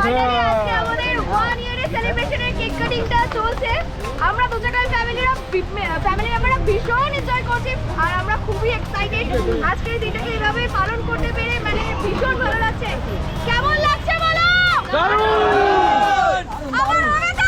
Finally আজকে আমাদের 1 ইয়ারের সেলিব্রেশনের কেক কাটিংটা চলছে। আমরা দুচাকার ফ্যামিলি আমরা ভীষণ এনজয় করছি আর আমরা খুবই এক্সাইটেড আজকের দিনটাকে এইভাবে পালন করতে পেরে, মানে ভীষণ ভালো লাগছে। কেমন লাগছে বলো? আবার হবে তো?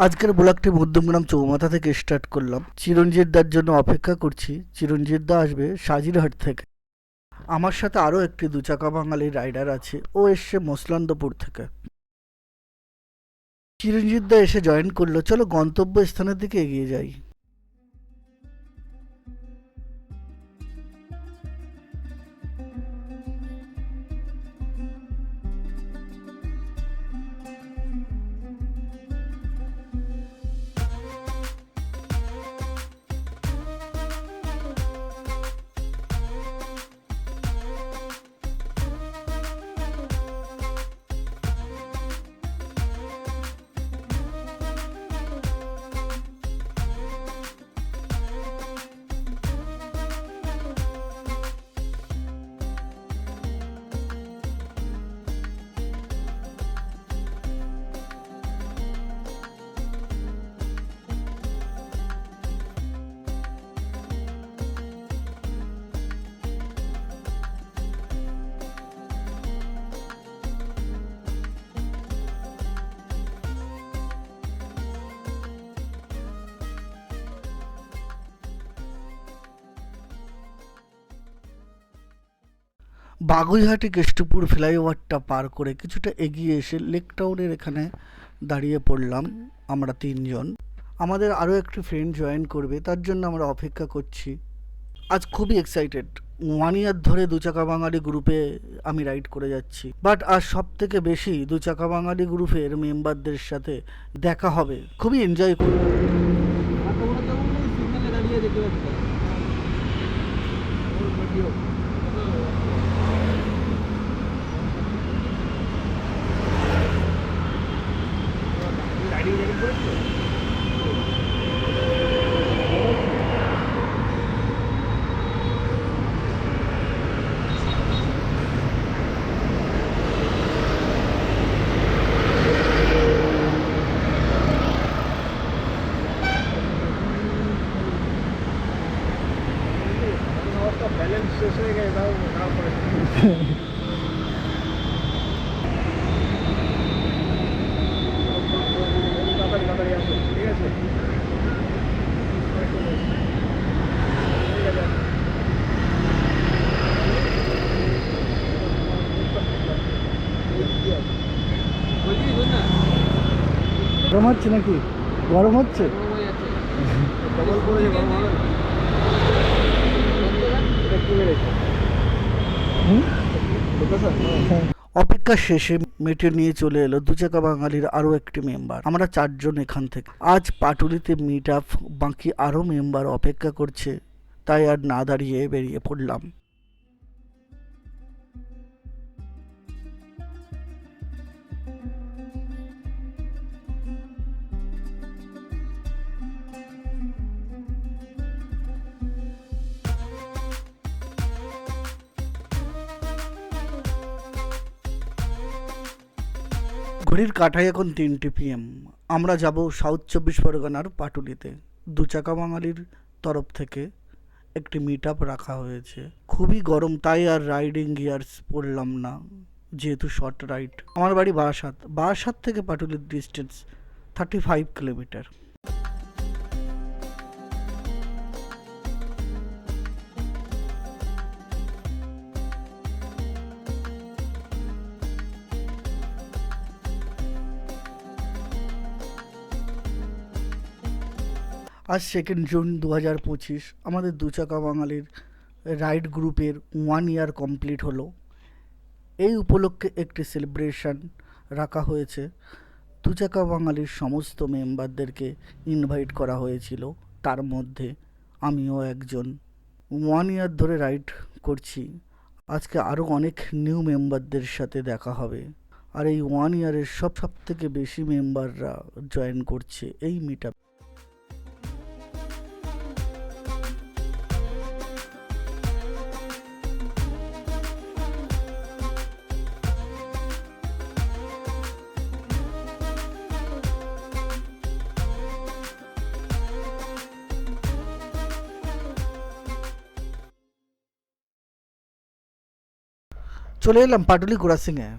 আজকের ব্লগটি মধ্যমগ্রাম চৌমাথা থেকে স্টার্ট করলাম। চিরঞ্জিত দার জন্য অপেক্ষা করছি। চিরঞ্জিত দা আসবে সাজিরহাট থেকে। আমার সাথে আরও একটি দুচাকা বাঙালি রাইডার আছে, ও এসছে মসলান্দপুর থেকে। চিরঞ্জিত দা এসে জয়েন করলো। চলো গন্তব্য স্থানের দিকে এগিয়ে যাই। বাগুইহাটি কেষ্টপুর ফ্লাইওভারটা পার করে কিছুটা এগিয়ে এসে লেক টাউনের এখানে দাঁড়িয়ে পড়লাম আমরা তিনজন। আমাদের আরও একটি ফ্রেন্ড জয়েন করবে, তার জন্য আমরা অপেক্ষা করছি। আজ খুবই এক্সাইটেড। 1 ইয়ার ধরে দুচাকা বাঙালি গ্রুপে আমি রাইড করে যাচ্ছি, বাট আজ সব থেকে বেশি দুচাকা বাঙালি গ্রুপের মেম্বারদের সাথে দেখা হবে। খুবই এনজয় করব। গরম হচ্ছে নাকি? গরম হচ্ছে। অপেক্ষা শেষে মেটে নিয়ে চলে এলো দুচাকা বাঙালির আরও একটি মেম্বার। আমরা 4 জন এখান থেকে। আজ পাটুলিতে মিট আপ, বাকি আরও মেম্বার অপেক্ষা করছে, তাই আর না দাঁড়িয়ে বেরিয়ে পড়লাম। ঘড়ির কাঁটায় এখন 3টে PM। আমরা যাব সাউথ 24 পরগনার পাটুলিতে। দুচাকা বাঙালির তরফ থেকে একটি মিট আপ রাখা হয়েছে। খুবই গরম, তাই আর রাইডিং গিয়ার্স পরলাম না, যেহেতু শর্ট রাইড। আমার বাড়ি বারাসাত থেকে পাটুলির ডিস্টেন্স 35 কিলোমিটার। আজ 2 জুন 2025। আমাদের দুচাকা বাঙালির রাইড গ্রুপের 1 ইয়ার কমপ্লিট হলো। এই উপলক্ষে একটি সেলিব্রেশন রাখা হয়েছে। দুচাকা বাঙালির সমস্ত মেম্বারদেরকে ইনভাইট করা হয়েছিল, তার মধ্যে আমিও একজন। 1 ইয়ার ধরে রাইড করছি। আজকে আরও অনেক নিউ মেম্বারদের সাথে দেখা হবে। আর এই 1 ইয়ারের সব থেকে বেশি মেম্বাররা জয়েন করছে এই মিট আপ। চলে এলাম পাটুলি ক্রসিংয়ে।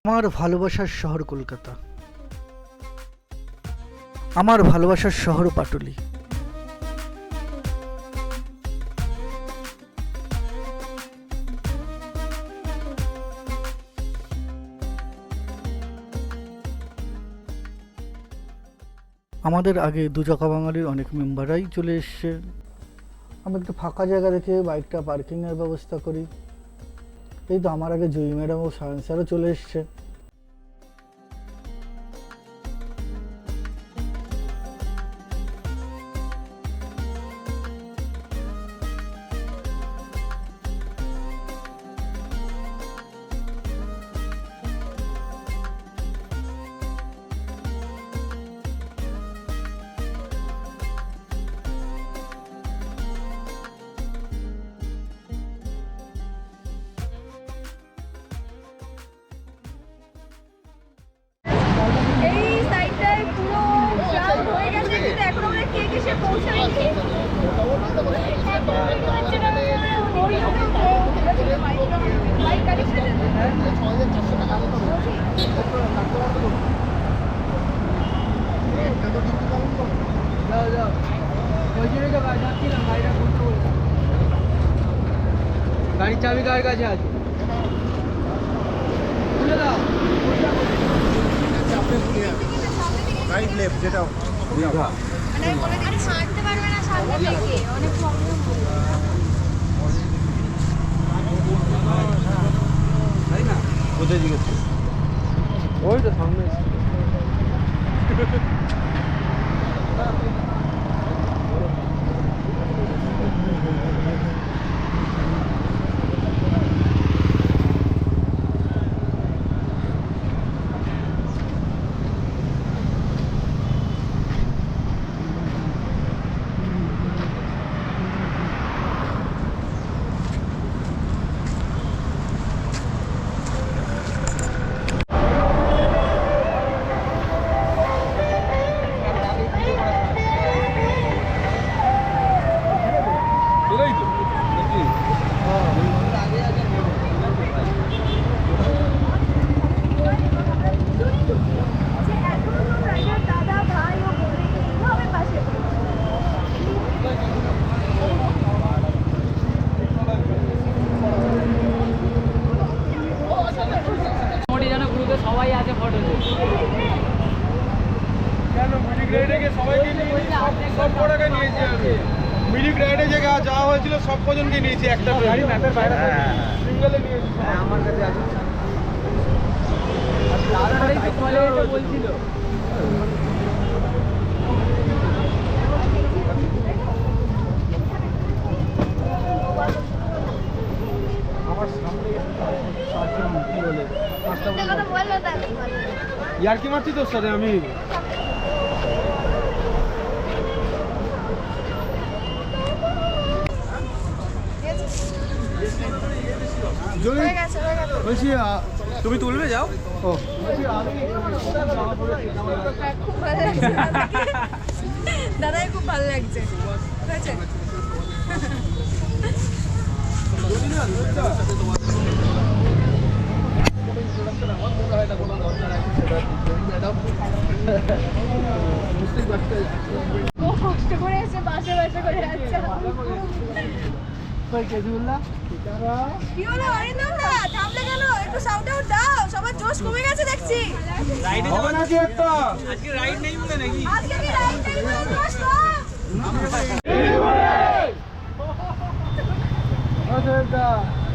আমার ভালোবাসার শহর কলকাতা, আমার ভালোবাসার শহর পাটুলি। আমাদের আগে দুচাকা বাঙালির অনেক মেম্বাররাই চলে এসছে। আমি একটু ফাঁকা জায়গা দেখে বাইকটা পার্কিংয়ের ব্যবস্থা করি। এই তো আমার আগে জুই ম্যাডাম ও সায়ন স্যারও চলে এসছে। এই সাইডটায় পুরো জাম হয়ে গেছে, কিন্তু এখন আমরা কে এসে পৌঁছাইনি। বাইক কানেকশন গাড়ির চাবি কার কাছে আছে? খুলে দাও। রাইট লেফট যেটা দীঘা। মানে বলে দিচ্ছি হাঁটতে পারবে না সামনে থেকে, অনেক প্রবলেম হবে। তাই না? কোথায় জিজ্ঞেস ওই তো সামনে। দাদা ভাই ও বোনকে এইভাবে পাশে যেন গ্রুপে সবাই আছে ফটো। কেন মিডিক রাইডে সবাইকে নিয়ে সব পড়াকে নিয়েছি আমি। মিডিক রাইডে যে যাওয়া হয়েছিল সব পর্যন্ত নিয়েছি একটা গাড়ি ম্যাপের বাইরে সিঙ্গেলে নিয়েছি। আমার কাছে আছে। দাদাটাই তো কলেজে বলছিল। আমার সামনে সাতজন কি বলে একটা কথা বললো তাই ইয়ার কি মারছি তোর সাথে আমি। হয়ে গেছে বলছি তুমি তুলবে যাও। ও খুব ভালো লাগছে দাদাই খুব ভালো লাগছে। হয়েছে ও কষ্ট করে এসে বাসে বাসে করে যাচ্ছে। কি হলো অরিন্দমদা? থামলে কেন? একটু সাউন্ড আউট দাও, সবার জোশ কমে গেছে দেখছি। হবে নাকি একটা? আজকে কি রাইড নেই বলে জোশ কম?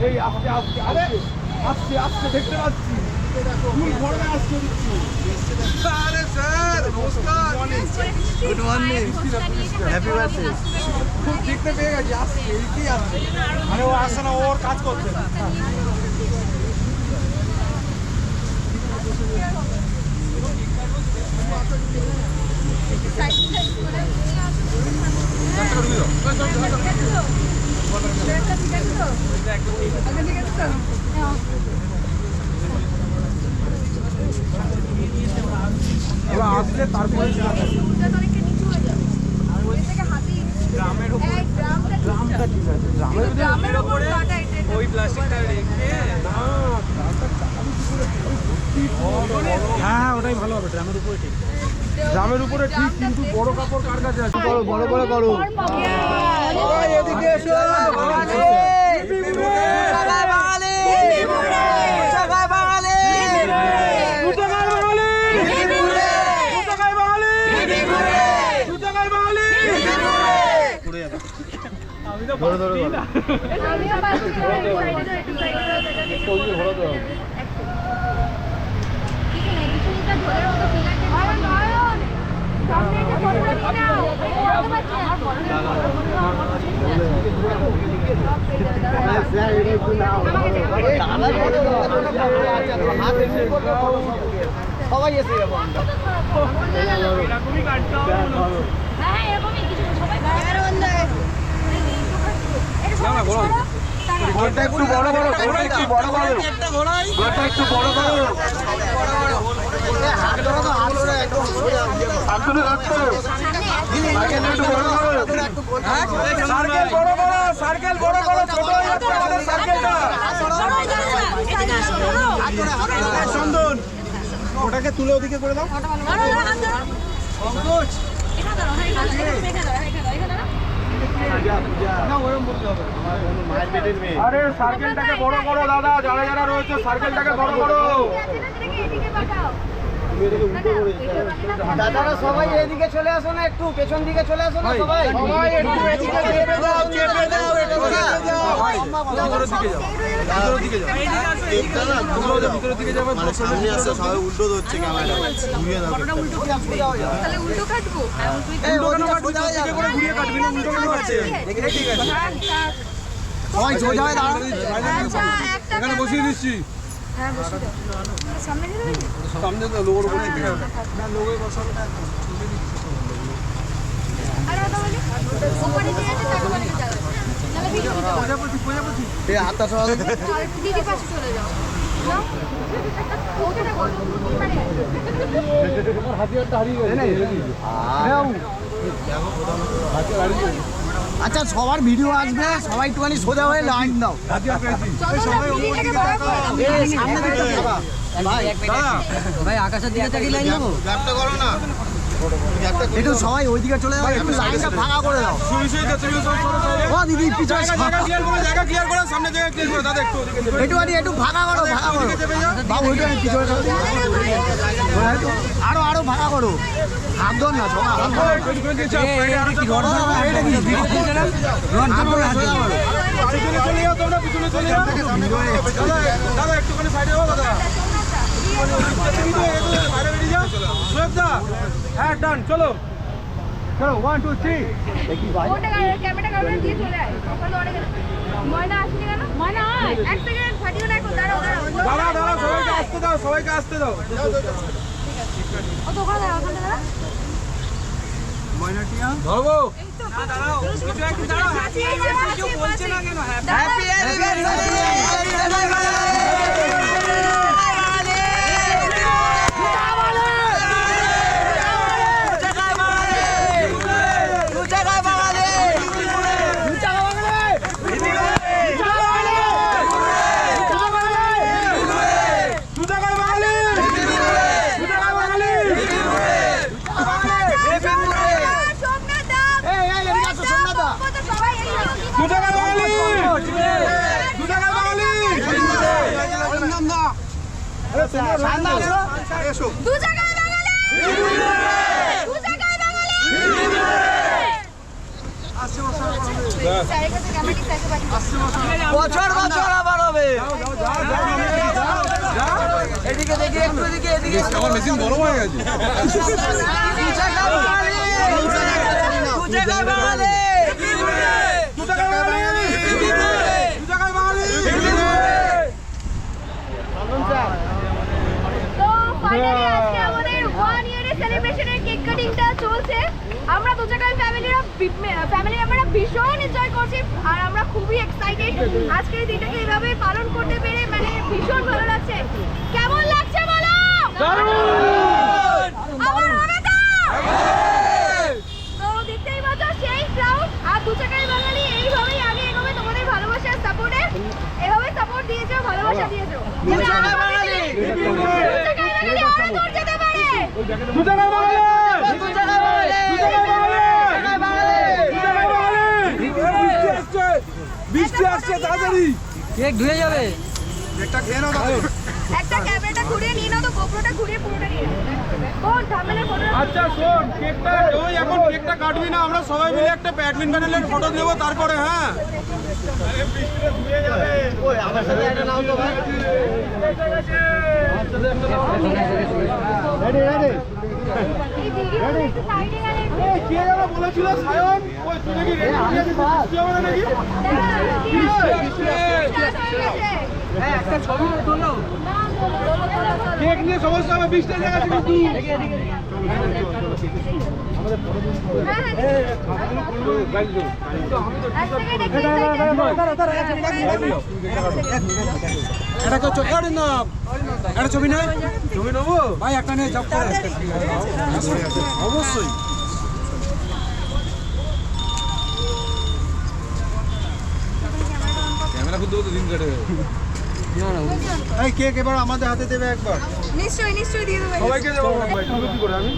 এই আস্তে আস্তে আরে আস্তে আস্তে দেখতে পাচ্ছি ফুল ভরে আসছে দেখছি। আরে স্যার নমস্কার, গুড মর্নিং, হ্যাপি বার্থডে। খুব দেখতে পেয়ে গেছি আসছে কি আসছে। আরে ও আসছে না, ওর কাজ করছে। এবার আসলে তারপরে গ্রামের উপর ওই প্লাস্টিকটা রেখে হ্যাঁ ওটাই ভালো হবে, ড্রামের উপরে ঠিক। ড্রামের উপরে ঠিক, কিন্তু বড় কাপড় কার কাছে আছে? বড় বড় করো। সবাই এদিকে এসো। সবাই এসে যাবো। হ্যাঁ এরকমই কিছু সবাই ক্যামেরা বন্ধ হয়ে গেছে। ঘরটা একটু বড় বড়, ঘরটা একটু বড় বড়, ঘরটা একটু বড় বড়। সার্কেল বড় বড়, সার্কেল বড় বড়, ছোট হয়ে যাচ্ছে আমাদের সার্কেলটা। চন্দন ওটাকে তুলে ওদিকে করে দাও। আরে সার্কেলটাকে বড় করো দাদা, যারা যারা রয়েছে সার্কেলটাকে বড় করো। দাদারা সবাই এদিকে চলে আসো না, একটু পেছন দিকে চলে আসো না সবাই। সবাই একটু এদিকে চেপে দাও, চেপে দাও, এটা চেপে দাও। ভিতরের দিকে যাও, ভিতরের দিকে যাও। ভিতরের দিকে যাবে, সামনে আসছে সবাই উল্টো ধরছে ক্যামেরা ঘুরিয়ে দাও। তাহলে উল্টো কাটবো। উল্টো কেন কাটবি? দিকে করে ঘুরিয়ে কাটবি না, উল্টো কেন কাটছে? ঠিক আছে, সবাই সোজা হয়ে দাঁড়াও। আচ্ছা একটা এখানে বসিয়ে দিচ্ছি। হ্যাঁ বসে দাও। সামনে যেতে হবে? সামনে তো লোগোর বসিয়ে দিতে হবে। আর ওটা বলি উপরে দিয়ে আছে তারপরে বলি যাবে। তাহলে ভিডিও দিতে এই হাতটা সবাই আর দিদি পাশে চলে যাও। যাও। ওকে না বলো। আচ্ছা সবার ভিডিও আসবে, সবাই একটুখানি সোজা হয়ে লাইন দাও। সবাই দিদিটাকে বড় করে দাও। এই সামনে দিকে যাবা। ভাই আকাশের দিকে তাকিয়ে লাইন দেবো। গ্যাপটা করো না, গ্যাপটা একটু সবাই ওইদিকে চলে যাও, একটু লাইনটা ফাঁকা করে দাও। শুই শুই যাচ্ছে, তুমি সব সরো সাইডে। ও দিদি পিছনে জায়গা ক্লিয়ার করো, জায়গা ক্লিয়ার করো, সামনে জায়গা ক্লিয়ার করো। দাদা একটু ওদিকে চেপে একটুখানি একটু ফাঁকা করো, ফাঁকা করো। বাবু ওইটা পিছনে যাও। আরো আরো ফাঁকা করো, হাত ধর না সবাই হাত ধর। একটুখানি চাপ, সাইডে আরো চাপ। এটা কি ভিডিও চলছে না? হাত ধরে সোজা করো। পিছনে চলে যাও তোমরা, পিছনে চলে যাও। দাদা দাদা একটুখানি সাইডে হও দাদা। বাইরে বেরিয়ে যাও। সোহেব দা, হ্যাঁ ডান, চলো চলো 1 2 3। ওটা ক্যামেরা দিয়ে চলে আয়। ওখানে অনেক ময়না আসেনি কেন? ময়না এক সেকেন্ড ফাটিও না এখন, দাঁড়াও দাঁড়াও। দাঁড়া দাঁড়া, সবাইকে আসতে দাও, সবাইকে আসতে দাও। ও তো ওখানে দাঁড়াও, ওখানে দাঁড়াও। ধরবো। কিছু একটু দাঁড়াও। কেউ বলছে না কেন? হ্যাপি দু টাকা বাঙালি। দু জায়গায় বাঙালি, দু জায়গায় বাঙালি। স্যারের কাছে ক্যামেরাটি স্যারকে পাঠিয়ে বছর বছর আবার হবে। এদিকে দেখি, একটু এদিকে, এদিকে। আমার মেশিন বড় হয়ে গেছে। দু জায়গায় বাঙালি, দু জায়গায় বাঙালি। তো ফাইনালি আজকে আমাদের 1 ইয়ারের সেলিব্রেশনের কেক কাটিংটা চলছে। আমরা দু জায়গায় ফ্যামিলি আমরা ভীষণ এনজয় করছি আর আমরা খুবই এক্সাইটেড আজকের এই দিনটাকে এইভাবে পালন করতে পেরে, মানে ভীষণ ভালো লাগছে। কেমন লাগছে বলো? আবার হবে তো? তো দেখতেই পাচ্ছ সেই ক্রাউড আর দু জায়গায় বাঙালি এইভাবেই আগে এগোবে তোমাদের ভালোবাসার সাপোর্টে। এভাবে সাপোর্ট দিয়েছো, ভালোবাসা দিয়েছো। দু জায়গায় বাঙালি, দু জায়গায় বাঙালি আরো দূর যেতে পারে। দু জায়গায় বাঙালি, দু জায়গায় বাঙালি। বৃষ্টি আসছে তাড়াতাড়ি। কেক ধুয়ে যাবে। একটা খেয়ে নাও দাদু। একটা ক্যামেরাটা ঘুরিয়ে নিয়ে নাও তো, গোপ্রোটা ঘুরিয়ে পুরোটা নিয়ে নাও। কোন ঝামেলা ফটো? আচ্ছা শোন, কেকটা ওই এখন কেকটা কাটবি না, আমরা সবাই মিলে একটা ব্যাডমিন্টনের ফটো দেবো তারপরে। হ্যাঁ এই ভিডিওটা একটু সাইডে গেলে কে যেন বলেছিল সায়ন, ওই তুই নাকি রেডি হয়ে গেছিস, বৃষ্টি হবে না নাকি? হ্যাঁ, একটা ছবি তুলো। কেক নিয়ে সমস্যা হবে, বৃষ্টি হয়ে গেছে কিন্তু। একটা ছবি নেই, ছবি নেবো ভাই, একটা নিয়ে জব করে অবশ্যই। ক্যামেরা খুলতে দিন কেটে কেক এবার আমাদের হাতে দেবে একবার, নিশ্চয়ই নিশ্চয়ই দিয়ে দেবো। সবাইকে দেবো। কি করে আমি